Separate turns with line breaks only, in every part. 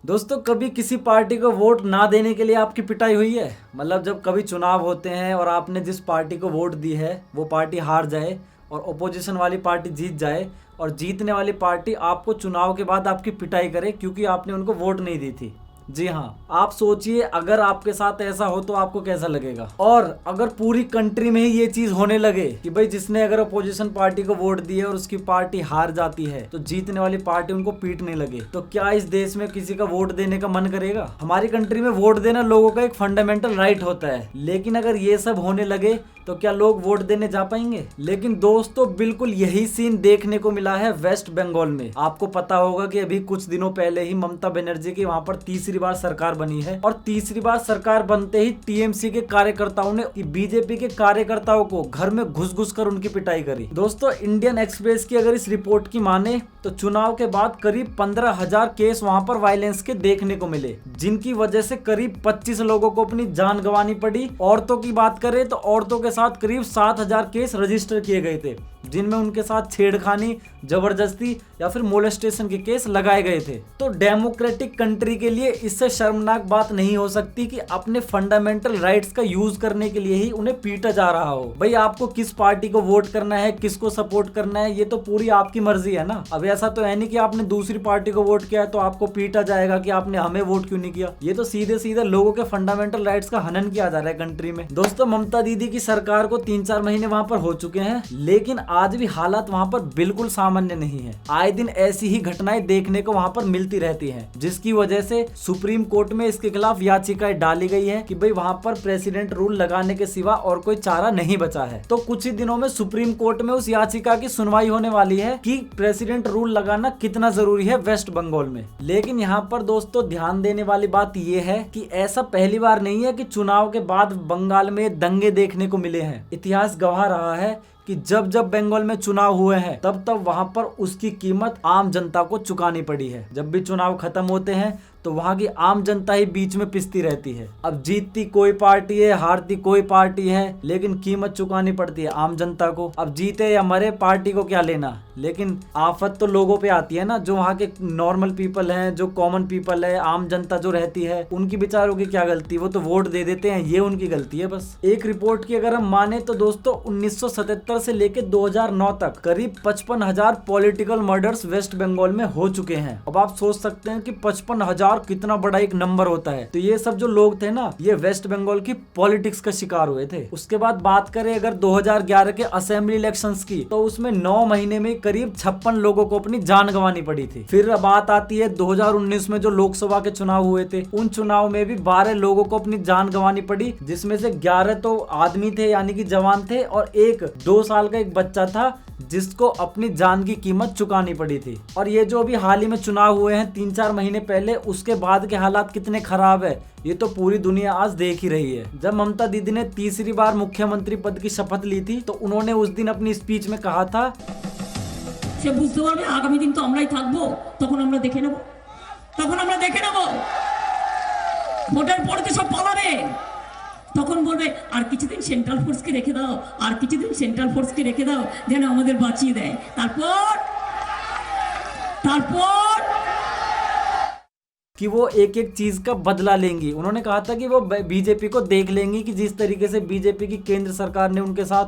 दोस्तों, कभी किसी पार्टी को वोट ना देने के लिए आपकी पिटाई हुई है? मतलब जब कभी चुनाव होते हैं और आपने जिस पार्टी को वोट दी है वो पार्टी हार जाए और ओपोजिशन वाली पार्टी जीत जाए और जीतने वाली पार्टी आपको चुनाव के बाद आपकी पिटाई करे क्योंकि आपने उनको वोट नहीं दी थी। जी हाँ, आप सोचिए अगर आपके साथ ऐसा हो तो आपको कैसा लगेगा। और अगर पूरी कंट्री में ही ये चीज होने लगे कि भाई जिसने अगर अपोजिशन पार्टी को वोट दिए और उसकी पार्टी हार जाती है तो जीतने वाली पार्टी उनको पीटने लगे, तो क्या इस देश में किसी का वोट देने का मन करेगा? हमारी कंट्री में वोट देना लोगों का एक फंडामेंटल राइट होता है, लेकिन अगर ये सब होने लगे तो क्या लोग वोट देने जा पाएंगे? लेकिन दोस्तों, बिल्कुल यही सीन देखने को मिला है वेस्ट बंगाल में। आपको पता होगा कि अभी कुछ दिनों पहले ही ममता बनर्जी की वहां पर तीसरी बार सरकार बनी है और तीसरी बार सरकार बनते ही टीएमसी के कार्यकर्ताओं ने बीजेपी के कार्यकर्ताओं को घर में घुस घुस कर उनकी पिटाई करी। दोस्तों, इंडियन एक्सप्रेस की अगर इस रिपोर्ट की माने तो चुनाव के बाद करीब 15,000 केस वहां पर वायलेंस के देखने को मिले, जिनकी वजह से करीब 25 लोगों को अपनी जान गंवानी पड़ी। औरतों की बात करें तो औरतों के साथ करीब 7,000 केस रजिस्टर किए गए थे, जिनमें उनके साथ छेड़खानी, जबरदस्ती या फिर मोलेस्टेशन के केस लगाए गए थे। तो डेमोक्रेटिक कंट्री के लिए इससे शर्मनाक बात नहीं हो सकती कि अपने फंडामेंटल राइट्स का यूज करने के लिए ही उन्हें पीटा जा रहा हो। भाई, आपको किस पार्टी को वोट करना है, किसको सपोर्ट करना है, ये तो पूरी आपकी मर्जी है ना। अब ऐसा तो है नहीं कि आपने दूसरी पार्टी को वोट किया तो आपको पीटा जाएगा कि आपने हमें वोट क्यों नहीं किया। ये तो सीधे सीधे लोगों के फंडामेंटल राइट्स का हनन किया जा रहा है कंट्री में। दोस्तों, ममता दीदी की सरकार को 3-4 महीने वहां पर हो चुके हैं, लेकिन आज भी हालात वहां पर बिल्कुल सामान्य नहीं है। आए दिन ऐसी ही घटनाएं देखने को वहां पर मिलती रहती हैं, जिसकी वजह से सुप्रीम कोर्ट में इसके खिलाफ याचिकाएं डाली गई है कि भाई वहां पर प्रेसिडेंट रूल लगाने के सिवा और कोई चारा नहीं बचा है। तो कुछ ही दिनों में सुप्रीम कोर्ट में उस याचिका की सुनवाई होने वाली है कि प्रेसिडेंट रूल लगाना कितना जरूरी है वेस्ट बंगाल में। लेकिन यहाँ पर दोस्तों, ध्यान देने वाली बात यह है कि ऐसा पहली बार नहीं है कि चुनाव के बाद बंगाल में दंगे देखने को मिले हैं। इतिहास गवाह रहा है कि जब जब बंगाल में चुनाव हुए हैं तब तब वहां पर उसकी कीमत आम जनता को चुकानी पड़ी है। जब भी चुनाव खत्म होते हैं तो वहां की आम जनता ही बीच में पिसती रहती है। अब जीतती कोई पार्टी है, हारती कोई पार्टी है, लेकिन कीमत चुकानी पड़ती है आम जनता को। अब जीते या मरे पार्टी को क्या लेना, लेकिन आफत तो लोगों पे आती है ना, जो वहाँ के नॉर्मल पीपल हैं, जो कॉमन पीपल है, आम जनता जो रहती है, उनकी बेचारों की क्या गलती? वो तो वोट दे देते हैं, ये उनकी गलती है बस। एक रिपोर्ट की अगर हम माने तो दोस्तों 1977 से लेके 2009 तक करीब 55,000 पॉलिटिकल मर्डर्स वेस्ट बंगाल में हो चुके हैं। अब आप सोच सकते हैं कि 55,000 कितना बड़ा एक नंबर होता है। तो ये सब जो लोग थे ना, ये वेस्ट बंगाल की पॉलिटिक्स का शिकार हुए थे। उसके बाद बात करें अगर 2011 के असेंबली इलेक्शंस की, तो उसमें 9 महीने में करीब 56 लोगों को अपनी जान गंवानी पड़ी थी। फिर बात आती है 2019 में जो लोकसभा के चुनाव हुए थे, उन चुनाव में भी 12 लोगों को अपनी जान गंवानी पड़ी, जिसमें से 11 तो आदमी थे यानी कि जवान थे और एक 2 साल का एक बच्चा था जिसको अपनी जान की कीमत चुकानी पड़ी थी। और ये जो अभी हाल ही में चुनाव हुए हैं 3-4 महीने पहले, उसके बाद के हालात कितने खराब है ये तो पूरी दुनिया आज देख ही रही है। जब ममता दीदी ने तीसरी बार मुख्यमंत्री पद की शपथ ली थी तो उन्होंने उस दिन अपनी स्पीच में कहा था,
সে বুঝতে পারবে আগামী দিন তো আমরাই থাকবো, তখন আমরা দেখে নেব ভোটের পরে তো সব পালাবে, তখন বলবে আর কিছুদিন সেন্ট্রাল ফোর্সকে রেখে দাও, আর কিছুদিন সেন্ট্রাল ফোর্সকে রেখে দাও যেন আমাদের বাঁচিয়ে দেয়, তারপর
कि वो एक एक चीज का बदला लेंगी। उन्होंने कहा था कि वो बीजेपी को देख लेंगी कि जिस तरीके से बीजेपी की केंद्र सरकार ने उनके साथ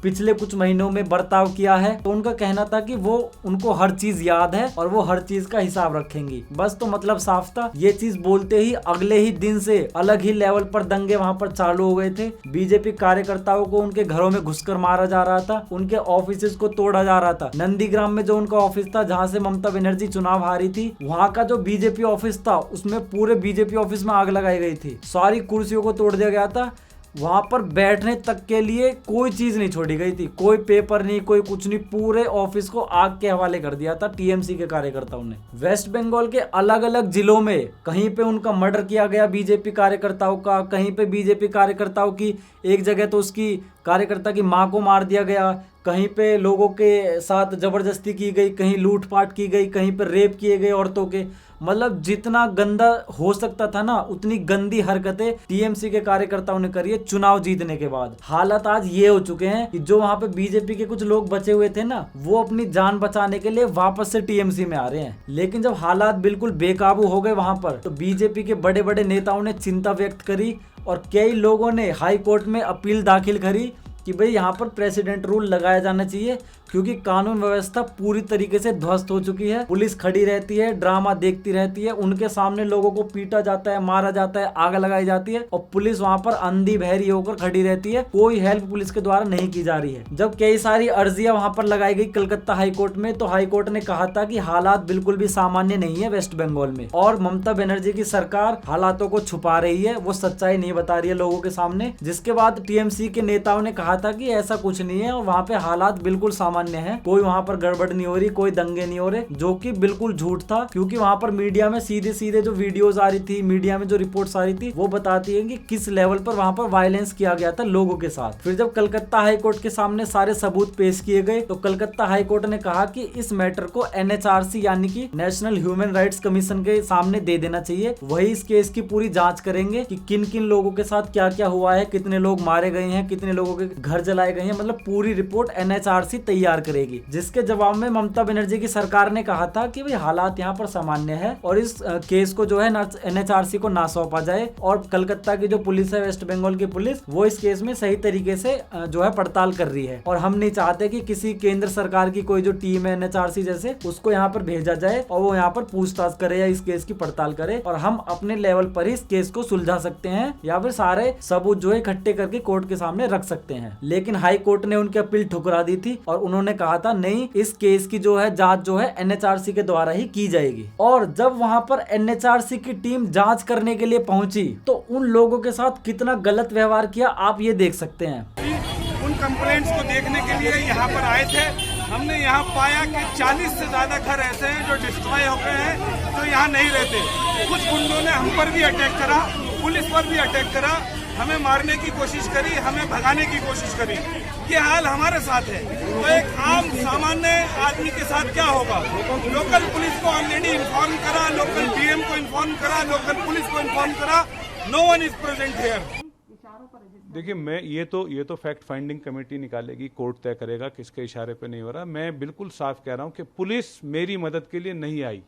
पिछले कुछ महीनों में बर्ताव किया है, तो उनका कहना था कि वो उनको हर चीज याद है और वो हर चीज का हिसाब रखेंगी। बस तो मतलब साफ था। ये चीज बोलते ही अगले ही दिन से अलग ही लेवल पर दंगे वहां पर चालू हो गए थे। बीजेपी कार्यकर्ताओं को उनके घरों में घुसकर मारा जा रहा था, उनके ऑफिस को तोड़ा जा रहा था। नंदीग्राम में जो उनका ऑफिस था जहाँ से ममता बनर्जी चुनाव हारी थी, वहाँ का जो बीजेपी ऑफिस था उसमें पूरे बीजेपी ऑफिस में आग लगाई गई थी। सारी कुर्सियों को तोड़ दिया गया था। वहां पर बैठने तक के लिए कोई चीज नहीं छोड़ी गई थी, कोई पेपर नहीं, कोई कुछ नहीं। पूरे ऑफिस को आग के हवाले कर दिया था टीएमसी के कार्यकर्ताओं ने। वेस्ट बंगाल के अलग अलग जिलों में कहीं पे उनका मर्डर किया गया बीजेपी कार्यकर्ताओं का, कहीं पे बीजेपी कार्यकर्ताओं की, एक जगह तो उसकी कार्यकर्ता की मां को मार दिया गया, कहीं पे लोगों के साथ जबरदस्ती की गई, कहीं लूटपाट की गई, कहीं पे रेप किए गए औरतों के। मतलब जितना गंदा हो सकता था ना उतनी गंदी हरकतें टीएमसी के कार्यकर्ताओं ने करी है चुनाव जीतने के बाद। हालात आज ये हो चुके हैं कि जो वहां पे बीजेपी के कुछ लोग बचे हुए थे ना, वो अपनी जान बचाने के लिए वापस से टीएमसी में आ रहे हैं। लेकिन जब हालात बिल्कुल बेकाबू हो गए वहां पर, तो बीजेपी के बड़े बड़े नेताओं ने चिंता व्यक्त करी और कई लोगों ने हाई कोर्ट में अपील दाखिल करी कि भाई यहाँ पर प्रेसिडेंट रूल लगाया जाना चाहिए, क्योंकि कानून व्यवस्था पूरी तरीके से ध्वस्त हो चुकी है। पुलिस खड़ी रहती है, ड्रामा देखती रहती है, उनके सामने लोगों को पीटा जाता है, मारा जाता है, आग लगाई जाती है और पुलिस वहां पर अंधी बहरी होकर खड़ी रहती है। कोई हेल्प पुलिस के द्वारा नहीं की जा रही है। जब कई सारी अर्जियां वहां पर लगाई गई कलकत्ता हाईकोर्ट में, तो हाईकोर्ट ने कहा था कि हालात बिल्कुल भी सामान्य नहीं है वेस्ट बंगाल में, और ममता बनर्जी की सरकार हालातों को छुपा रही है, वो सच्चाई नहीं बता रही है लोगों के सामने। जिसके बाद टीएमसी के नेताओं ने कहा था कि ऐसा कुछ नहीं है और वहाँ पे हालात बिल्कुल सामान्य है, कोई वहाँ पर गड़बड़ नहीं हो रही, कोई दंगे नहीं हो रहे, जो कि बिल्कुल झूठ था। क्योंकि वहाँ पर मीडिया में सीधे सीधे जो वीडियोस आ रही थी, मीडिया में जो रिपोर्ट्स आ रही थी, वो बताती है कि किस लेवल पर वहाँ पर वायलेंस किया गया था लोगों के साथ। फिर जब कलकत्ता हाईकोर्ट के सामने सारे सबूत पेश किए गए, तो कलकत्ता हाईकोर्ट ने कहा कि इस मैटर को एनएचआरसी यानी कि नेशनल ह्यूमन राइट्स कमीशन के सामने दे देना चाहिए। वही इस केस की पूरी जांच करेंगे कि किन किन लोगों के साथ क्या क्या हुआ है, कितने लोग मारे गए हैं, कितने लोगों के घर जलाए गए हैं, मतलब पूरी रिपोर्ट एनएचआरसी तैयार करेगी। जिसके जवाब में ममता बनर्जी की सरकार ने कहा था कि भाई हालात यहाँ पर सामान्य है और इस केस को जो है एनएचआरसी को ना सौंपा जाए, और कलकत्ता की जो पुलिस है, वेस्ट बंगाल की पुलिस, वो इस केस में सही तरीके से जो है पड़ताल कर रही है। और हम नहीं चाहते कि किसी केंद्र सरकार की कोई जो टीम है एनएचआरसी जैसे, उसको यहाँ पर भेजा जाए और वो यहाँ पर पूछताछ करे या इस केस की पड़ताल करे, और हम अपने लेवल पर ही इस केस को सुलझा सकते हैं या फिर सारे सबूत जो है इकट्ठे करके कोर्ट के सामने रख सकते हैं। लेकिन हाई कोर्ट ने उनकी अपील ठुकरा दी थी और उन्होंने कहा था नहीं, इस केस की जो है जांच जो है एनएचआरसी के द्वारा ही की जाएगी। और जब वहां पर एनएचआरसी की टीम जांच करने के लिए पहुंची, तो उन लोगों के साथ कितना गलत व्यवहार किया आप ये देख सकते हैं।
उन कंप्लेंट्स को देखने के लिए यहाँ पर आए थे। हमने यहाँ पाया कि 40 से ज्यादा घर ऐसे हैं जो डिस्ट्रॉय हो गए हैं, जो यहाँ नहीं रहते। कुछ गुंडों ने हम पर भी अटैक करा, पुलिस पर भी अटैक करा, हमें मारने की कोशिश करी, हमें भगाने की कोशिश करी। ये हाल हमारे साथ है, तो एक आम सामान्य आदमी के साथ क्या होगा? लोकल पुलिस को ऑलरेडी इन्फॉर्म करा, लोकल डीएम को इन्फॉर्म करा, लोकल पुलिस को इन्फॉर्म करा, no one is present here.
देखिए, मैं ये तो फैक्ट फाइंडिंग कमेटी निकालेगी, कोर्ट तय करेगा किसके इशारे पे नहीं हो रहा। मैं बिल्कुल साफ कह रहा हूँ कि पुलिस मेरी मदद के लिए नहीं आई।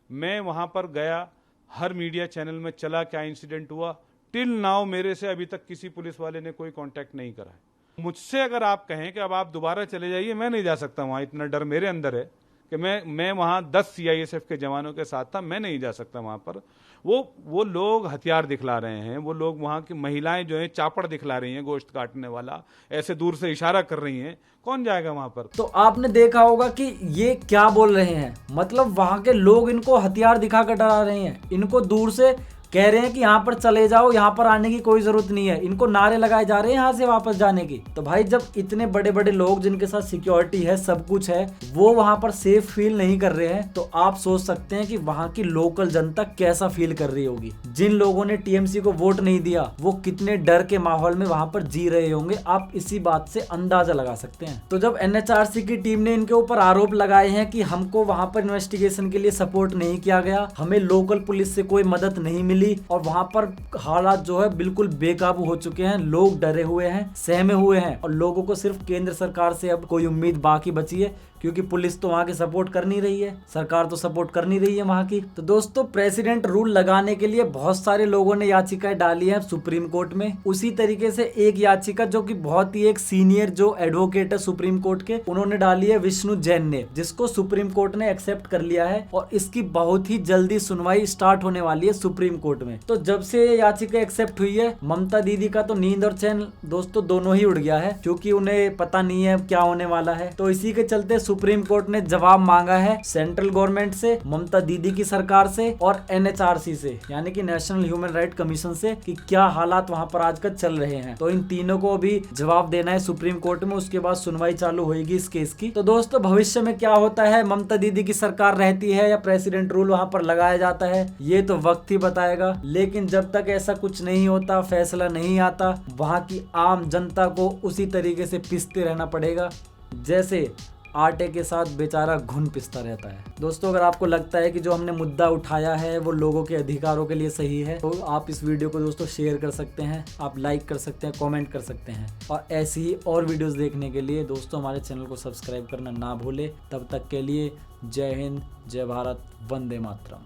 मैं वहाँ पर गया, हर मीडिया चैनल में चला क्या इंसिडेंट हुआ, टिल नाउ मेरे से अभी तक किसी पुलिस वाले ने कोई कांटेक्ट नहीं करा है। मुझसे अगर आप कहें कि अब आप दोबारा चले जाइए, मैं नहीं जा सकता वहाँ, इतना डर मेरे अंदर है कि मैं वहाँ 10 सीआईएसएफ के जवानों के साथ था, मैं नहीं जा सकता वहाँ पर। वो लोग हथियार दिखला रहे हैं, वो लोग वहाँ की महिलाएं जो हैं चापड़ दिखला रही हैं, गोश्त काटने वाला, ऐसे दूर से इशारा कर रही हैं, कौन जाएगा वहाँ पर?
तो आपने देखा होगा कि ये क्या बोल रहे हैं, मतलब वहाँ के लोग इनको हथियार दिखाकर डरा रहे हैं, इनको दूर से कह रहे हैं कि यहाँ पर चले जाओ, यहाँ पर आने की कोई जरूरत नहीं है, इनको नारे लगाए जा रहे हैं यहाँ से वापस जाने की। तो भाई जब इतने बड़े बड़े लोग जिनके साथ सिक्योरिटी है, सब कुछ है, वो वहां पर सेफ फील नहीं कर रहे हैं, तो आप सोच सकते हैं कि वहां की लोकल जनता कैसा फील कर रही होगी। जिन लोगों ने टीएमसी को वोट नहीं दिया, वो कितने डर के माहौल में वहां पर जी रहे होंगे, आप इसी बात से अंदाजा लगा सकते हैं। तो जब एनएचआरसी की टीम ने इनके ऊपर आरोप लगाए हैं कि हमको वहां पर इन्वेस्टिगेशन के लिए सपोर्ट नहीं किया गया, हमें लोकल पुलिस से कोई मदद नहीं मिली और वहां पर हालात जो है बिल्कुल बेकाबू हो चुके हैं, लोग डरे हुए हैं, सहमे हुए हैं और लोगों को सिर्फ केंद्र सरकार से अब कोई उम्मीद बाकी बची है, क्योंकि पुलिस तो वहां की सपोर्ट कर नहीं रही है, सरकार तो सपोर्ट कर नहीं रही है वहां की। तो दोस्तों, प्रेसिडेंट रूल लगाने के लिए बहुत सारे लोगों ने याचिकाएं डाली है सुप्रीम कोर्ट में। उसी तरीके से एक याचिका जो कि बहुत ही एक सीनियर जो एडवोकेट है सुप्रीम कोर्ट के, उन्होंने डाली है विष्णु जैन ने, जिसको सुप्रीम कोर्ट ने एक्सेप्ट कर लिया है और इसकी बहुत ही जल्दी सुनवाई स्टार्ट होने वाली है सुप्रीम कोर्ट में। तो जब से ये याचिका एक्सेप्ट हुई है, ममता दीदी का तो नींद और चैन दोस्तों दोनों ही उड़ गया है, क्योंकि उन्हें पता नहीं है क्या होने वाला है। तो इसी के चलते सुप्रीम कोर्ट ने जवाब मांगा है सेंट्रल गवर्नमेंट से, ममता दीदी की सरकार से और एनएचआरसी से, यानी कि नेशनल ह्यूमन राइट कमीशन से, कि क्या हालात वहां पर आजकल चल रहे हैं। तो इन तीनों को भी जवाब देना है सुप्रीम कोर्ट में, उसके बाद सुनवाई चालू होगी इस केस की। तो दोस्तों, भविष्य में क्या होता है, ममता दीदी की सरकार रहती है या प्रेसिडेंट रूल वहां पर लगाया जाता है, ये तो वक्त ही बताएगा। लेकिन जब तक ऐसा कुछ नहीं होता, फैसला नहीं आता, वहां की आम जनता को उसी तरीके से पिसते रहना पड़ेगा जैसे आटे के साथ बेचारा घुन पिसता रहता है। दोस्तों, अगर आपको लगता है कि जो हमने मुद्दा उठाया है वो लोगों के अधिकारों के लिए सही है तो आप इस वीडियो को दोस्तों शेयर कर सकते हैं, आप लाइक कर सकते हैं, कमेंट कर सकते हैं। और ऐसी ही और वीडियोस देखने के लिए दोस्तों हमारे चैनल को सब्सक्राइब करना ना भूले। तब तक के लिए जय हिंद, जय भारत, वंदे मातरम।